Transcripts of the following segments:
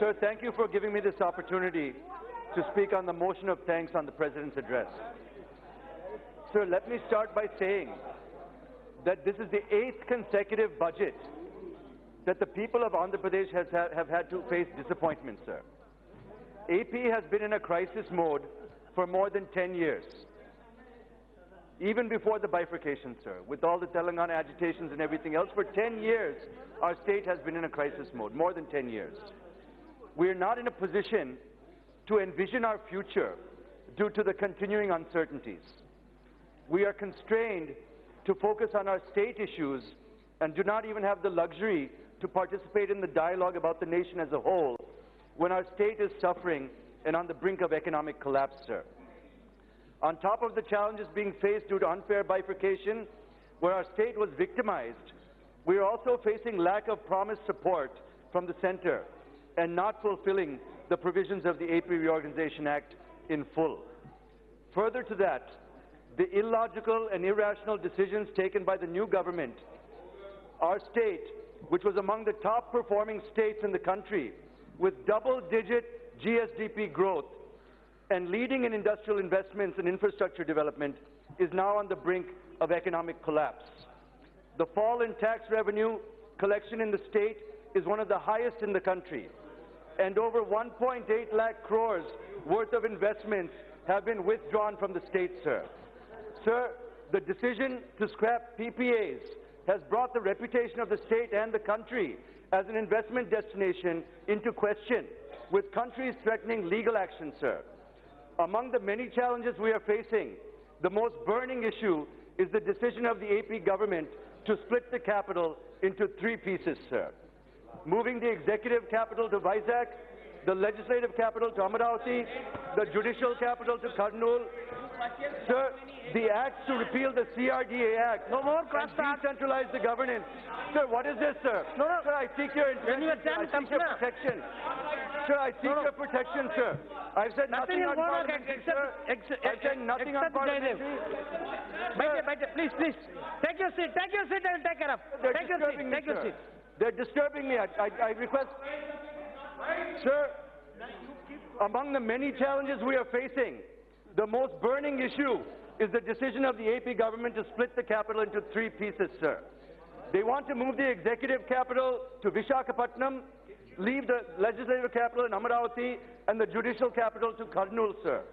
Sir, thank you for giving me this opportunity to speak on the motion of thanks on the President's address. Sir, let me start by saying that this is the 8th consecutive budget that the people of Andhra Pradesh have had to face disappointment, sir. AP has been in a crisis mode for more than 10 years. Even before the bifurcation, sir, with all the Telangana agitations and everything else, for 10 years, our state has been in a crisis mode, more than 10 years. We are not in a position to envision our future due to the continuing uncertainties. We are constrained to focus on our state issues and do not even have the luxury to participate in the dialogue about the nation as a whole when our state is suffering and on the brink of economic collapse, sir. On top of the challenges being faced due to unfair bifurcation, where our state was victimized, we are also facing lack of promised support from the center and not fulfilling the provisions of the AP Reorganization Act in full. Further to that, the illogical and irrational decisions taken by the new government, our state, which was among the top performing states in the country, with double-digit GSDP growth and leading in industrial investments and infrastructure development, is now on the brink of economic collapse. The fall in tax revenue collection in the state is one of the highest in the country, and over 1.8 lakh crores worth of investments have been withdrawn from the state, sir. Sir, the decision to scrap PPAs has brought the reputation of the state and the country as an investment destination into question, with countries threatening legal action, sir. Among the many challenges we are facing, the most burning issue is the decision of the AP government to split the capital into 3 pieces, sir. Moving the executive capital to Vizag, the legislative capital to Amaravati, the judicial capital to Kurnool. Sir, the acts to repeal the CRDA Act and decentralize the governance. Sir, what is this, sir? No. Sir, I seek your intervention. I seek your protection. Sir, I seek your protection, sir. I've said nothing on parliamentary, sir. I've said nothing on parliamentary. Please. Take your seat and take care of. Take your seat. They're disturbing me. I request. Sir, among the many challenges we are facing, the most burning issue is the decision of the AP government to split the capital into 3 pieces, sir. They want to move the executive capital to Visakhapatnam, leave the legislative capital in Amaravati, and the judicial capital to Kurnool, sir.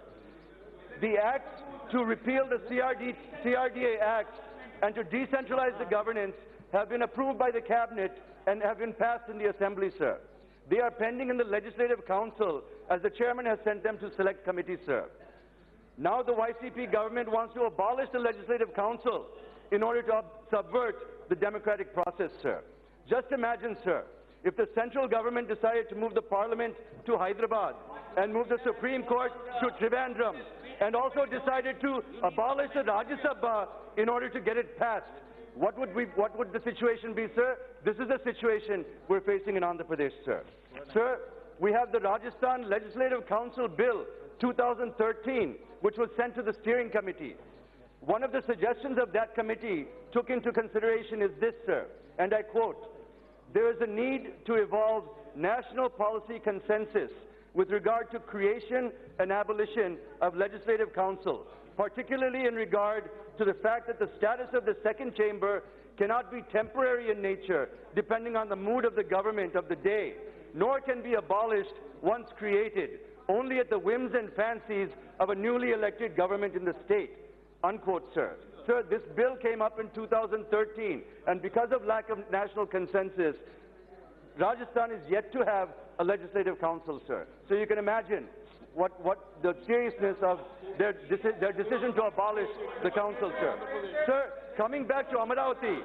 The acts to repeal the CRDA Act and to decentralize the governance have been approved by the Cabinet and have been passed in the Assembly, sir. They are pending in the Legislative Council as the Chairman has sent them to select committees, sir. Now the YCP government wants to abolish the Legislative Council in order to subvert the democratic process, sir. Just imagine, sir, if the central government decided to move the Parliament to Hyderabad and move the Supreme Court to Trivandrum and also decided to abolish the Rajya Sabha in order to get it passed. What would the situation be, sir? This is the situation we're facing in Andhra Pradesh, sir. Sir, we have the Rajasthan Legislative Council Bill 2013, which was sent to the steering committee. One of the suggestions of that committee took into consideration is this, sir, and I quote, "There is a need to evolve national policy consensus with regard to creation and abolition of legislative council, particularly in regard to the fact that the status of the second chamber cannot be temporary in nature, depending on the mood of the government of the day, nor can be abolished once created, only at the whims and fancies of a newly elected government in the state." Unquote, sir. Sir, this bill came up in 2013, and because of lack of national consensus, Rajasthan is yet to have a legislative council, sir. So you can imagine what the seriousness of their decision to abolish the council, sir. Sir, coming back to Amaravati,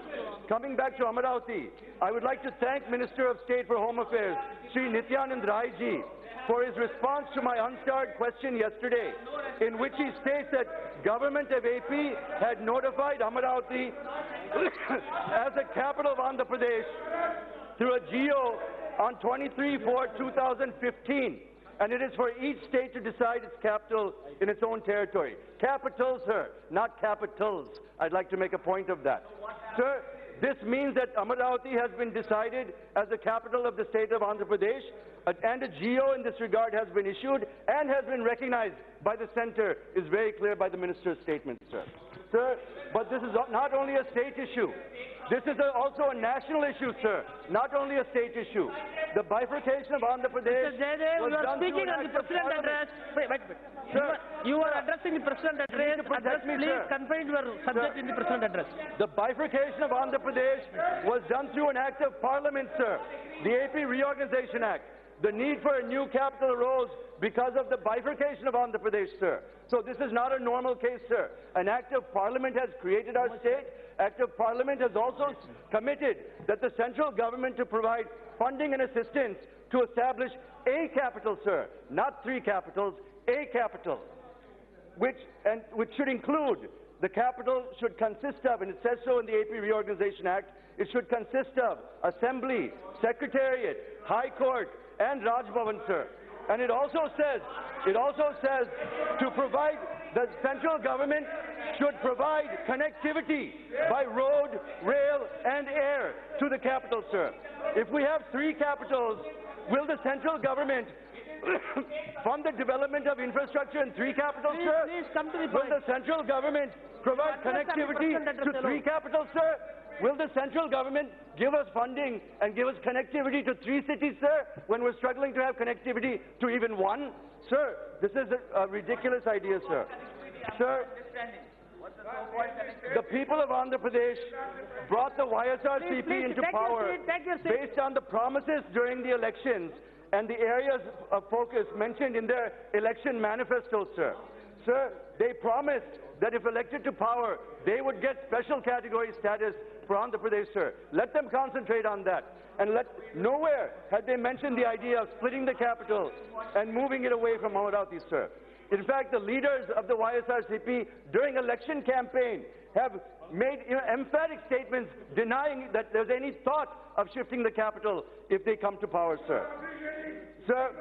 I would like to thank Minister of State for Home Affairs, Sri Nityanand Rai ji, for his response to my unstarred question yesterday, in which he states that government of AP had notified Amaravati as the capital of Andhra Pradesh through a GO on 23/4/2015, and it is for each state to decide its capital in its own territory. Capitals, sir, not capitals. I'd like to make a point of that. Sir, this means that Amaravati has been decided as the capital of the state of Andhra Pradesh, and a GO in this regard has been issued and has been recognized by the Centre, is very clear by the Minister's statement, sir. Sir, but this is not only a state issue. This is also a national issue, sir, not only a state issue. The bifurcation of Andhra Pradesh Mr. Jayadev, was you are done through speaking an on the act of President Parliament. address. Wait. Sir, You are addressing the President address. protect me, Please sir. confine your subject in the President address. The bifurcation of Andhra Pradesh was done through an act of Parliament, sir, the AP Reorganization Act. The need for a new capital arose because of the bifurcation of Andhra Pradesh, sir. So this is not a normal case, sir. An act of Parliament has created our state. Act of Parliament has also committed that the central government to provide funding and assistance to establish a capital, sir, not 3 capitals, a capital, which should include, the capital should consist of, and it says so in the AP Reorganization Act, it should consist of Assembly, Secretariat, High Court, and Raj Bhavan, sir. And it also says to provide, the central government should provide connectivity by road, rail, and air to the capital, sir. If we have 3 capitals, will the central government fund the development of infrastructure in 3 capitals, sir? Please come to the Will point. the central government provide connectivity to 3 capitals, sir? Will the central government give us funding and give us connectivity to 3 cities, sir, when we're struggling to have connectivity to even 1? Sir, this is a ridiculous idea, sir. Sir, the people of Andhra Pradesh brought the YSRCP Please, into take your power seat, take your seat. based on the promises during the elections and the areas of focus mentioned in their election manifestos, sir. Sir, they promised that if elected to power, they would get special category status for Andhra Pradesh, sir. Let them concentrate on that. And nowhere had they mentioned the idea of splitting the capital and moving it away from Amaravati, sir. In fact, the leaders of the YSRCP during election campaign have made emphatic statements denying that there's any thought of shifting the capital if they come to power, sir. Sir,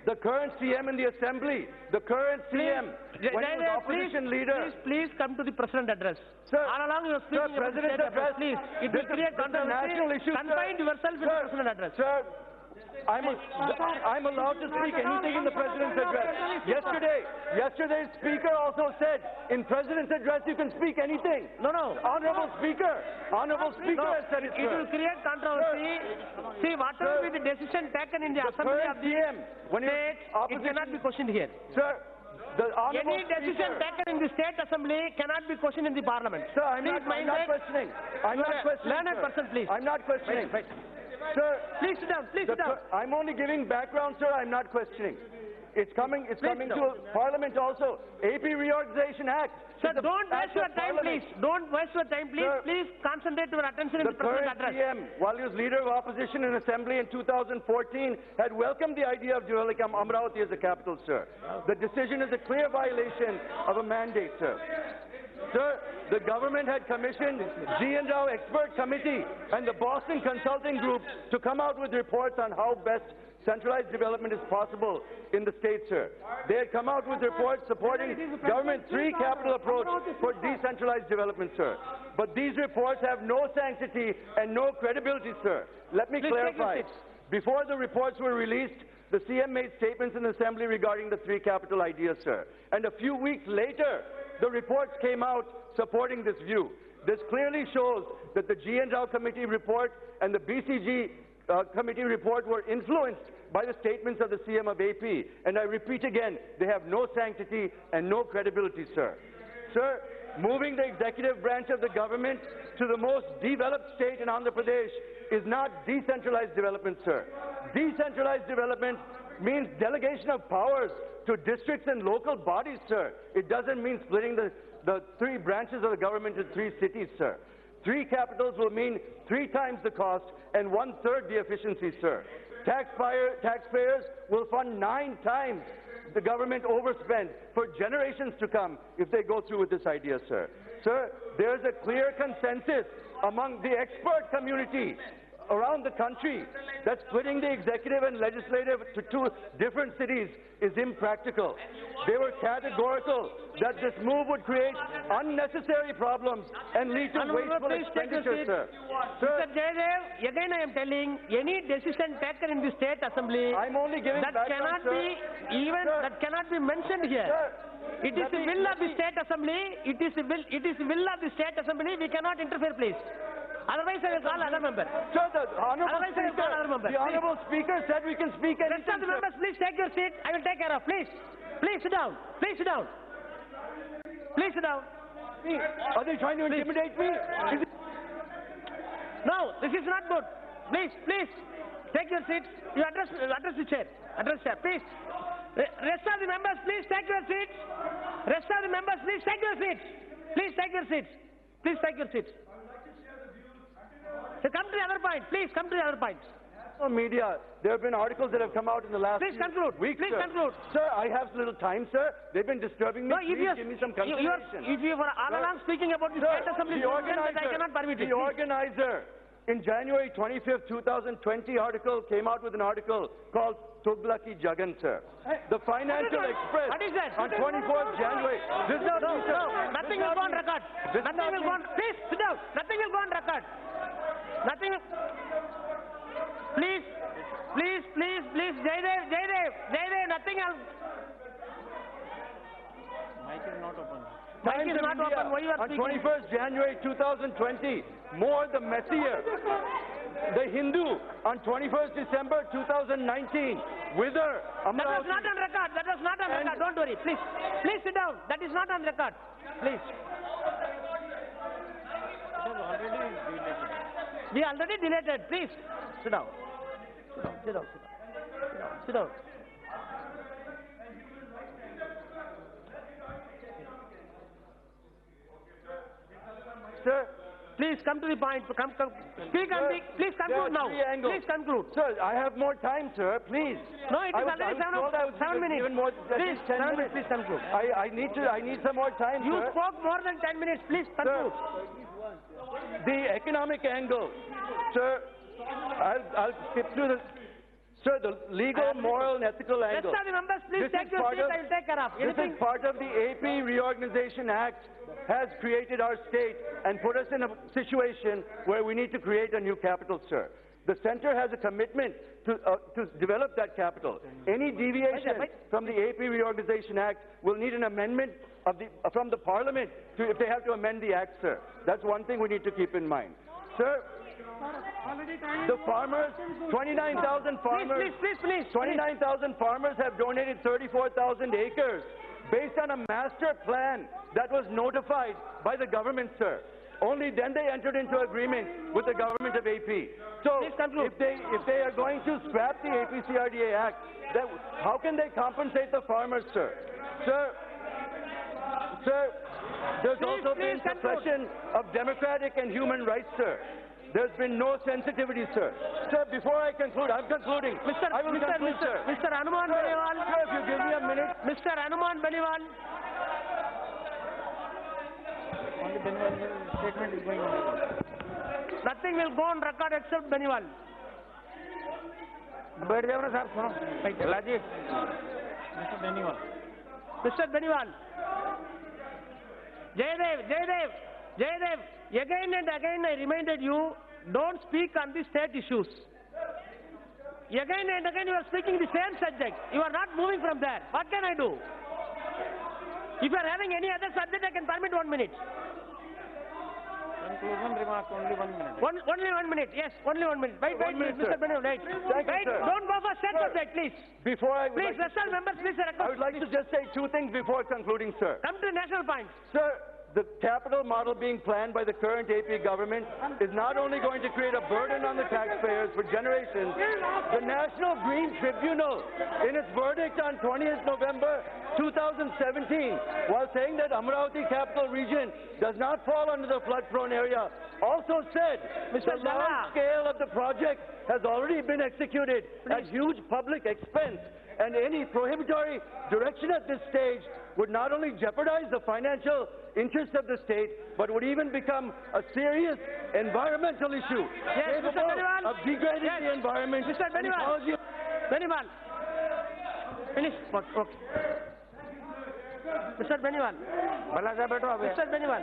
the current CM in the Assembly, the current CM, when he was opposition leader... Please come to the President address. Sir, all along you are speaking sir, about the President's state address, please. It will create controversy. national issue, Confine yourself in the President address. Sir, I'm allowed to speak anything in the President's address. Yesterday's Speaker also said, in President's address you can speak anything. No. Honorable Speaker has said it, It will sir. create controversy. See, whatever be the decision taken in the Assembly of the CM, when state, it cannot be questioned here. Sir, the Honorable Any decision Speaker... taken in the State Assembly cannot be questioned in the Parliament. Sir, I'm Please not questioning. I'm You not are a questioning, learned sir. person, please. I'm not questioning. Wait. Sir, Please sit down. Please sit down. I'm only giving background, sir. I'm not questioning. It's coming to Parliament also. AP Reorganization Act. Sir, don't waste your time, please. Don't waste your time, please. Sir, Please concentrate your attention in the The President's current address. CM, while he was leader of opposition in Assembly in 2014, had welcomed the idea of developing Amaravati as a capital, sir. The decision is a clear violation of a mandate, sir. Sir, the government had commissioned G. & Rao Expert Committee and the Boston Consulting Group to come out with reports on how best centralized development is possible in the state, sir. They had come out with reports supporting government's 3 capital approach for decentralized development, sir. But these reports have no sanctity and no credibility, sir. Let me clarify. Before the reports were released, the CM made statements in the Assembly regarding the 3 capital idea, sir. And a few weeks later, the reports came out supporting this view. This clearly shows that the G. & Rao Committee report and the BCG Committee report were influenced by the statements of the CM of AP. And I repeat again, they have no sanctity and no credibility, sir. Sir, moving the executive branch of the government to the most developed state in Andhra Pradesh is not decentralized development, sir. Decentralized development means delegation of powers to districts and local bodies, sir. It doesn't mean splitting the 3 branches of the government into 3 cities, sir. 3 capitals will mean 3 times the cost and 1/3 the efficiency, sir. Taxpayers will fund 9 times the government overspend for generations to come if they go through with this idea, sir. Sir, there's a clear consensus among the expert community around the country that splitting the executive and legislative to two different cities is impractical. They were categorical that this move would create unnecessary problems and lead to wasteful expenditure, sir. Mr. Jayadev, again I am telling, any decision taken in the state assembly I'm only giving that background, cannot be even Sir. that cannot be mentioned here. Sir, It is the will of the state assembly. It is the will of the state assembly. We cannot interfere, please. Otherwise, I will call other member. Sir, the honorable Otherwise, I will call other member. the honorable speaker said we can speak Rest anything, of the sir. members, please take your seat. I will take care of. Please, please sit down. Please sit down. Please sit down. Are they trying to intimidate me? No, this is not good. Please, please, take your seats. You address the chair. Address chair, please. Rest of the members, please take your seats. Rest of the members, please take your seats. Please take your seats. Please take your seats. So come to the other point. Please come to the other point. Media, there have been articles that have come out in the last Please few conclude. weeks, Please sir. conclude. Sir, I have little time, sir. They've been disturbing me. No, if Please give me some consideration. if you were all along speaking about the Sir, state assembly, the that I cannot permit it. the organizer in January 25th, 2020 article came out with an article called Tuglaki Jagan, sir. The Financial Express What is that? on 24th January. This is No, not me, sir. nothing This is will go not on me. record. This is Nothing not will me. go on. Please sit down. Nothing will go on record. Nothing. Please, Jayadev, nothing else. Mic is not open. Why you are on speaking? 21st January 2020, more the messier. The Hindu on 21st December 2019, Wither, That was Amravati. not on record. That was not on record. Don't worry. Please, please sit down. That is not on record. Please. We already deleted. Please sit down. Sit down. Sit down. Sir, Please come to the point. Come. Speak on the. Please conclude now. three angles. Please conclude. Sir, I have more time, sir. Please. No, it is I was already told I was 7 minutes. given more than Please, 10 7 minutes. minutes. Please conclude. I need some more time, You sir. spoke more than 10 minutes. Please conclude. The economic angle, sir. I'll skip through the. Sir, the legal, moral, and ethical Rest angle. of the members, please This take is your part seat. of- I will take care of. This Anything? is part of the AP Reorganization Act has created our state and put us in a situation where we need to create a new capital, sir. The center has a commitment to develop that capital. Any deviation from the AP Reorganization Act will need an amendment from the Parliament if they have to amend the Act, sir. That's one thing we need to keep in mind. Sir, the farmers, 29,000 farmers, Please. 29,000 farmers have donated 34,000 acres based on a master plan that was notified by the government, sir. Only then they entered into agreement with the government of AP. So Please conclude. if they are going to scrap the AP-CRDA Act, how can they compensate the farmers, sir? Sir, there's also been conclude. suppression of democratic and human rights, sir. There's been no sensitivity, sir. Sir, before I conclude, I'm concluding. I will conclude, sir. Mr. Hanuman Beniwal. Sir, if you give me a minute. Mr. Hanuman Beniwal. Only Beniwal statement is going on. Nothing will go on record except Beniwal. बैठ जाओ ना साहब सुनो लाजी mister Beniwal Mr. Beniwal. Jayadev, again and again I reminded you, don't speak on the state issues. Again and again you are speaking the same subject. You are not moving from there. What can I do? If you are having any other subject, I can permit 1 minute. conclusion remark only 1 minute. Only 1 minute. Yes, only 1 minute. Wait, minute, Mr. sir. Beniwal, wait. Thank you, sir. Don't go for state Sir. subject, please. Before I would Please, like to- national members, please, I would like to just say two things before concluding, sir. come to national points. Sir, the capital model being planned by the current AP government is not only going to create a burden on the taxpayers for generations, the National Green Tribunal, in its verdict on 20th November 2017, while saying that Amravati capital region does not fall under the flood-prone area, also said Mr. the Galla. large scale of the project has already been executed at huge public expense, and any prohibitory direction at this stage would not only jeopardize the financial interests of the state, but would even become a serious environmental issue Yes, Mr. capable Beniwal. of have degraded Yes. the environment. Mr. and it Beniwal. calls you- Beniwal. Finish. Okay. Mr. Beniwal. भला सा बैठो अब Mr. Beniwal.